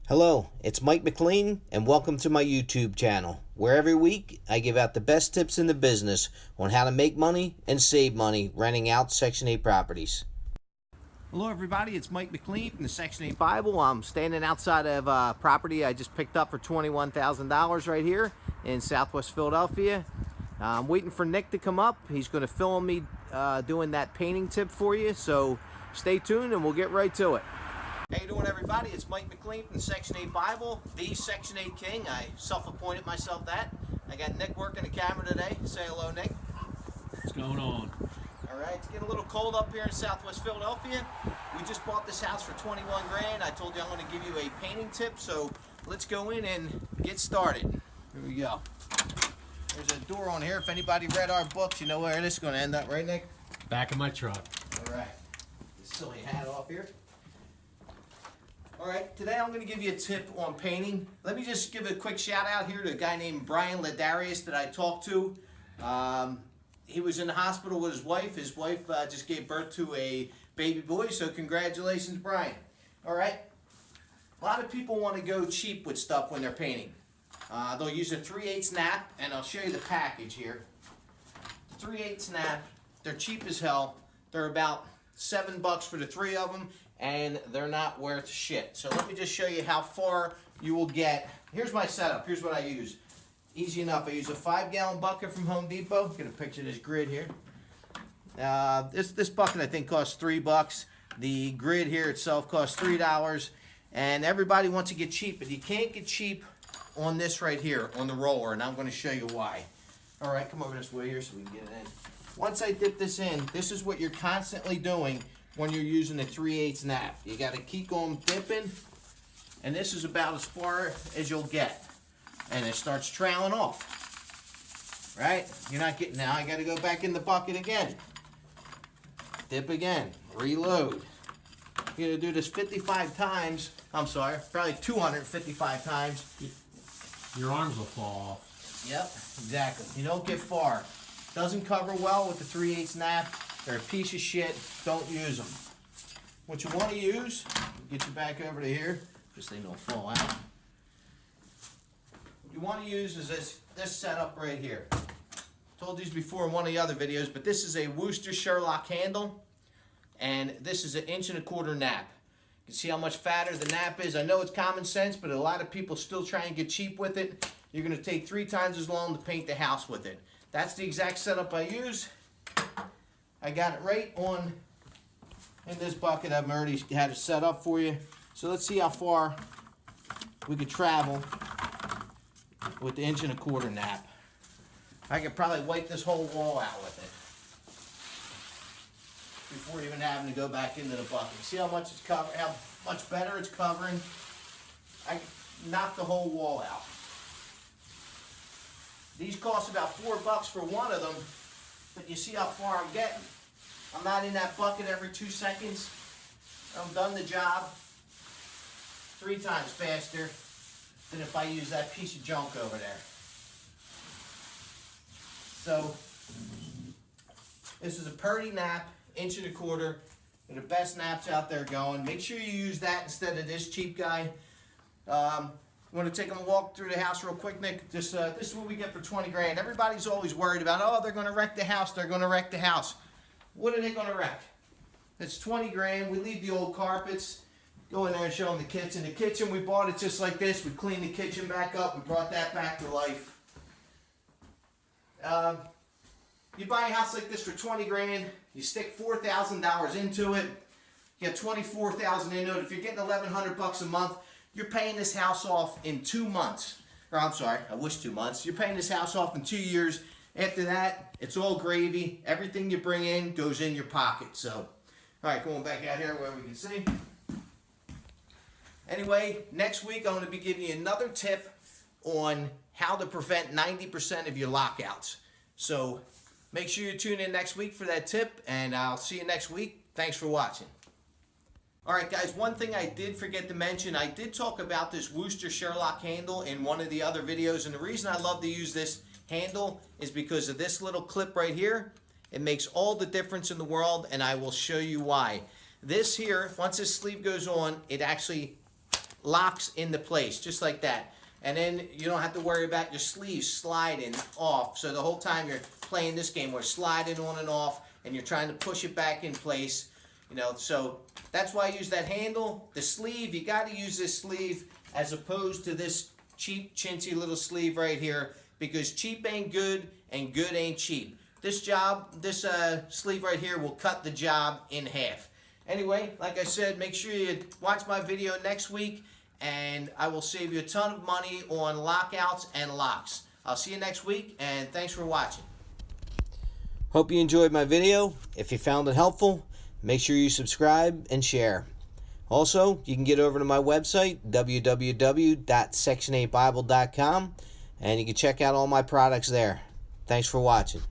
Hello, it's Mike McLean, and welcome to my YouTube channel, where every week I give out the best tips in the business on how to make money and save money renting out Section 8 properties. Hello everybody, it's Mike McLean from the Section 8 Bible. I'm standing outside of a property I just picked up for $21,000 right here in Southwest Philadelphia. I'm waiting for Nick to come up. He's going to film me doing that painting tip for you, so stay tuned and we'll get right to it. How you doing, everybody? It's Mike McLean from the Section 8 Bible, the Section 8 King. I self-appointed myself that. I got Nick working the camera today. Say hello, Nick. What's going on? All right, it's getting a little cold up here in Southwest Philadelphia. We just bought this house for 21 grand. I told you I'm going to give you a painting tip, so let's go in and get started. Here we go. There's a door on here. If anybody read our books, you know where this is going to end up, right, Nick? Back of my truck. All right. This silly hat off here. All right, today I'm going to give you a tip on painting. Let me just give a quick shout out here to a guy named Brian Ladarius that I talked to. He was in the hospital with his wife. His wife just gave birth to a baby boy, so congratulations, Brian. All right, a lot of people want to go cheap with stuff when they're painting. They'll use a 3/8 nap, and I'll show you the package here. The 3/8 nap, they're cheap as hell. They're about $7 for the three of them, and they're not worth shit. So let me just show you how far you will get. Here's my setup. Here's what I use. Easy enough. I use a 5-gallon bucket from Home Depot. Get a picture of this grid here. This bucket I think costs $3. The grid here itself costs $3. And everybody wants to get cheap, but you can't get cheap on this right here, on the roller, and I'm going to show you why. All right, come over this way here so we can get it in. Once I dip this in, this is what you're constantly doing when you're using the 3/8 nap. You got to keep on dipping, and this is about as far as you'll get. And it starts trailing off. Right? You're not getting, now I got to go back in the bucket again. Dip again. Reload. You're going to do this 55 times. I'm sorry, probably 255 times. Your arms will fall off. Yep, exactly. You don't get far. Doesn't cover well with the 3/8 nap. They're a piece of shit. Don't use them. What you want to use, get you back over to here. This thing don't fall out. What you want to use is this setup right here. Told these before in one of the other videos, but this is a Worcester Sherlock handle, and this is an 1.25 nap. You can see how much fatter the nap is. I know it's common sense, but a lot of people still try and get cheap with it. You're going to take 3 times as long to paint the house with it. That's the exact setup I use. I got it right on in this bucket. I've already had it set up for you. So let's see how far we could travel with the 1.25 nap. I could probably wipe this whole wall out with it before even having to go back into the bucket. See how much it's covering, how much better it's covering? I knocked the whole wall out. These cost about $4 for one of them, but you see how far I'm getting. I'm not in that bucket every 2 seconds. I'm done the job 3 times faster than if I use that piece of junk over there. So, this is a Purdy nap, 1.25 inch. They're the best naps out there going. Make sure you use that instead of this cheap guy. You want to take them a walk through the house real quick, Nick? This is what we get for 20 grand. Everybody's always worried about, oh, they're going to wreck the house. They're going to wreck the house. What are they going to wreck? It's 20 grand. We leave the old carpets. Go in there and show them the kitchen. The kitchen, we bought it just like this. We cleaned the kitchen back up. We brought that back to life. You buy a house like this for 20 grand. You stick $4,000 into it. You get $24,000 into it. If you're getting $1,100 a month, you're paying this house off in 2 months. Or I'm sorry, I wish 2 months. You're paying this house off in 2 years. After that, it's all gravy. Everything you bring in goes in your pocket. So, all right, going back out here where we can see. Anyway, next week I'm going to be giving you another tip on how to prevent 90% of your lockouts. So, make sure you tune in next week for that tip, and I'll see you next week. Thanks for watching. Alright guys, one thing I did forget to mention, I did talk about this Worcester Sherlock handle in one of the other videos, and the reason I love to use this handle is because of this little clip right here. It makes all the difference in the world, and I will show you why. This here, once this sleeve goes on, it actually locks into place, just like that. And then you don't have to worry about your sleeves sliding off. So the whole time you're playing this game, we're sliding on and off, and you're trying to push it back in place. You know, so that's why I use that handle. The sleeve, you got to use this sleeve as opposed to this cheap, chintzy little sleeve right here, because cheap ain't good and good ain't cheap. This sleeve right here will cut the job in half. Anyway, like I said, make sure you watch my video next week, and I will save you a ton of money on lockouts and locks. I'll see you next week, and thanks for watching. Hope you enjoyed my video. If you found it helpful, make sure you subscribe and share. Also, you can get over to my website, www.section8bible.com, and you can check out all my products there. Thanks for watching.